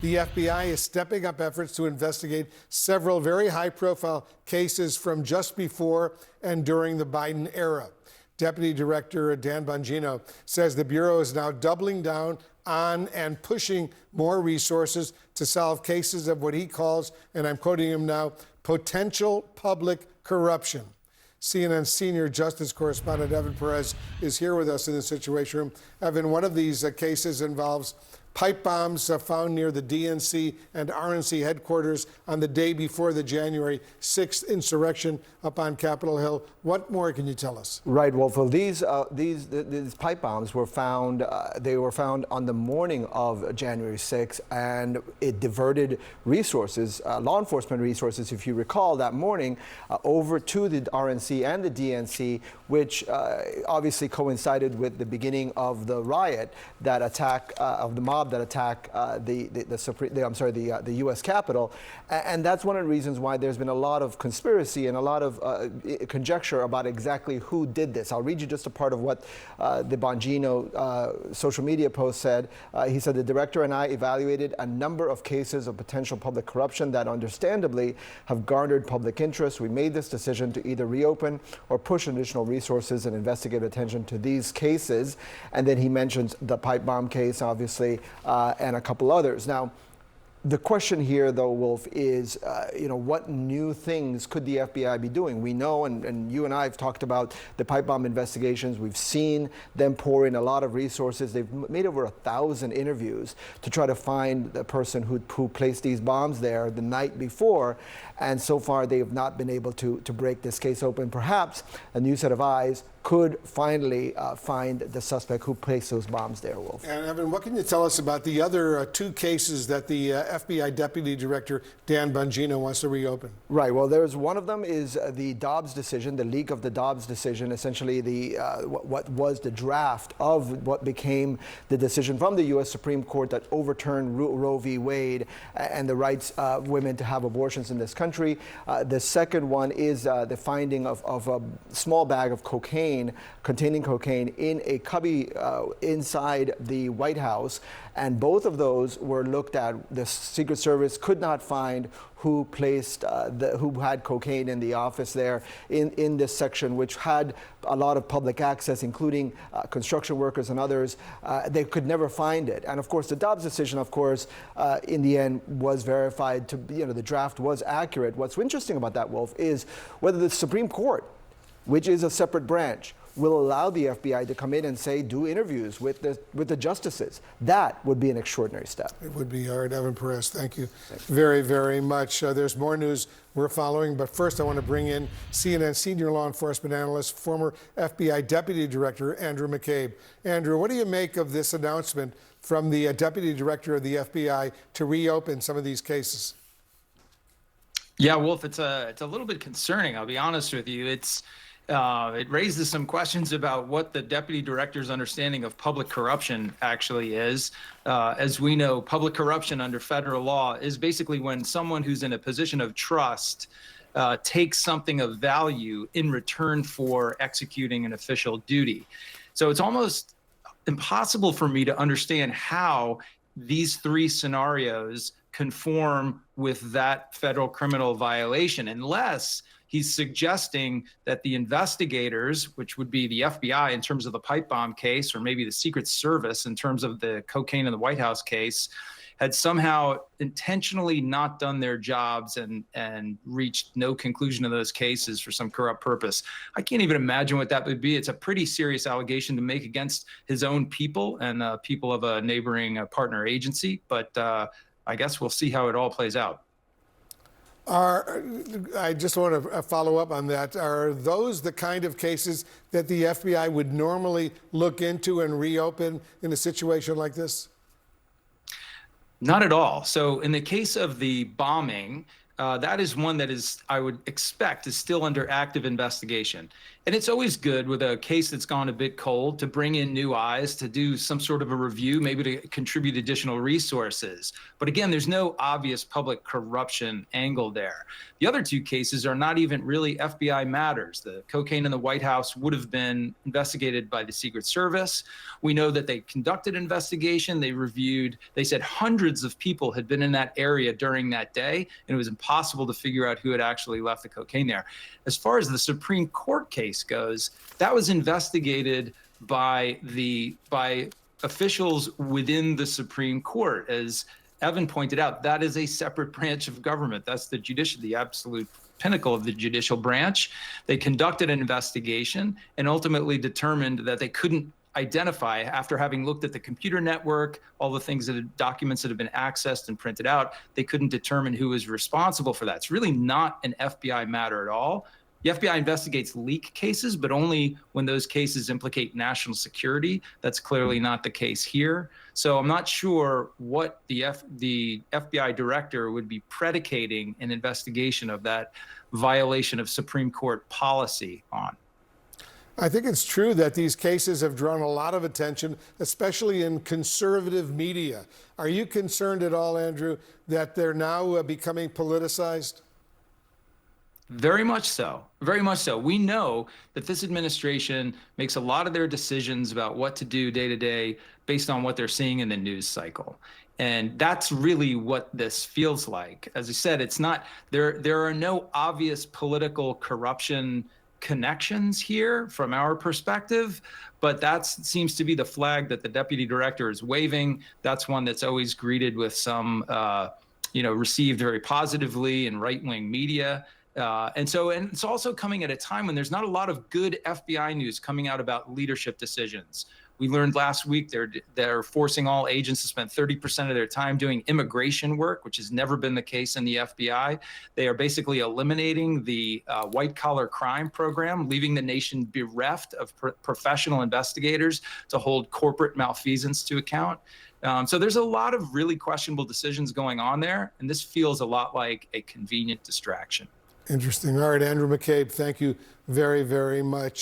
The FBI is stepping up efforts to investigate several very high-profile cases from just before and during the Biden era. Deputy Director Dan Bongino says the Bureau is now doubling down on and pushing more resources to solve cases of what he calls, and I'm quoting him now, potential public corruption. CNN senior justice correspondent Evan Perez is here with us in the Situation Room. Evan, one of these cases involves pipe bombs found near the DNC and RNC headquarters on the day before the January 6th insurrection up on Capitol Hill. What more can you tell us? Right, Wolf. Well, these pipe bombs were found. They were found on the morning of January 6th, and it diverted resources, law enforcement resources, if you recall, that morning over to the RNC and the DNC, which obviously coincided with the beginning of the riot, that attack of the mob that attacked the U.S. Capitol, and that's one of the reasons why there's been a lot of conspiracy and a lot of conjecture about exactly who did this. I'll read you just a part of what the Bongino social media post said. He said, the director and I evaluated a number of cases of potential public corruption that understandably have garnered public interest. We made this decision to either reopen or push additional resources and investigative attention to these cases. And then he mentions the pipe bomb case, obviously, and a couple others. Now, the question here, though, Wolf, is, what new things could the FBI be doing? We know, and you and I have talked about the pipe bomb investigations. We've seen them pour in a lot of resources. They've made over 1,000 interviews to try to find the person who placed these bombs there the night before. And so far, they have not been able to break this case open. Perhaps a new set of eyes could finally find the suspect who placed those bombs there, Wolf. And Evan, what can you tell us about the other two cases that the FBI Deputy Director Dan Bongino wants to reopen? Right. Well, there's one of them is the Dobbs decision, the leak of the Dobbs decision, essentially what was the draft of what became the decision from the U.S. Supreme Court that overturned Roe v. Wade and the rights of women to have abortions in this country. The second one is the finding of a small bag of containing cocaine in a cubby inside the White House, and both of those were looked at. The Secret Service could not find who placed who had cocaine in the office there in this section, which had a lot of public access, including construction workers and others. They could never find it. And of course, the Dobbs decision, of course, in the end was verified to, the draft was accurate. What's interesting about that, Wolf, is whether the Supreme Court, which is a separate branch, will allow the FBI to come in and say, do interviews with the justices. That would be an extraordinary step. It would be. All right, Evan Perez, thank you very, very much. There's more news we're following, but first I want to bring in CNN senior law enforcement analyst, former FBI Deputy Director Andrew McCabe. Andrew, what do you make of this announcement from the Deputy Director of the FBI to reopen some of these cases? Yeah, Wolf, it's a little bit concerning, I'll be honest with you. It raises some questions about what the deputy director's understanding of public corruption actually is. As we know, public corruption under federal law is basically when someone who's in a position of trust takes something of value in return for executing an official duty. So it's almost impossible for me to understand how these three scenarios conform with that federal criminal violation, unless he's suggesting that the investigators, which would be the FBI in terms of the pipe bomb case, or maybe the Secret Service in terms of the cocaine in the White House case, had somehow intentionally not done their jobs and reached no conclusion of those cases for some corrupt purpose. I can't even imagine what that would be. It's a pretty serious allegation to make against his own people and people of a neighboring partner agency, but I guess we'll see how it all plays out. I just want to follow up on that. Are those the kind of cases that the FBI would normally look into and reopen in a situation like this? Not at all. So in the case of the bombing, that is one that is, I would expect, is still under active investigation. And it's always good with a case that's gone a bit cold to bring in new eyes, to do some sort of a review, maybe to contribute additional resources. But again, there's no obvious public corruption angle there. The other two cases are not even really FBI matters. The cocaine in the White House would have been investigated by the Secret Service. We know that they conducted an investigation. They reviewed, they said hundreds of people had been in that area during that day, and it was impossible to figure out who had actually left the cocaine there. As far as the Supreme Court case goes, that was investigated by officials within the Supreme Court. As Evan pointed out, that is a separate branch of government. That's the absolute pinnacle of the judicial branch. They conducted an investigation and ultimately determined that they couldn't identify, after having looked at the computer network, all the things documents that have been accessed and printed out, they couldn't determine who was responsible for that. It's really not an FBI matter at all. The FBI investigates leak cases, but only when those cases implicate national security. That's clearly not the case here. So I'm not sure what the FBI director would be predicating an investigation of that violation of Supreme Court policy on. I think it's true that these cases have drawn a lot of attention, especially in conservative media. Are you concerned at all, Andrew, that they're now becoming politicized? Very much so. Very much so. We know that this administration makes a lot of their decisions about what to do day to day based on what they're seeing in the news cycle. And that's really what this feels like. As I said, it's not, there are no obvious political corruption connections here from our perspective, but that seems to be the flag that the deputy director is waving. That's one that's always greeted with some, received very positively in right-wing media. And it's also coming at a time when there's not a lot of good FBI news coming out about leadership decisions. We learned last week they're forcing all agents to spend 30% of their time doing immigration work, which has never been the case in the FBI. They are basically eliminating the white-collar crime program, leaving the nation bereft of professional investigators to hold corporate malfeasance to account. So there's a lot of really questionable decisions going on there, and this feels a lot like a convenient distraction. Interesting. All right, Andrew McCabe, thank you very, very much.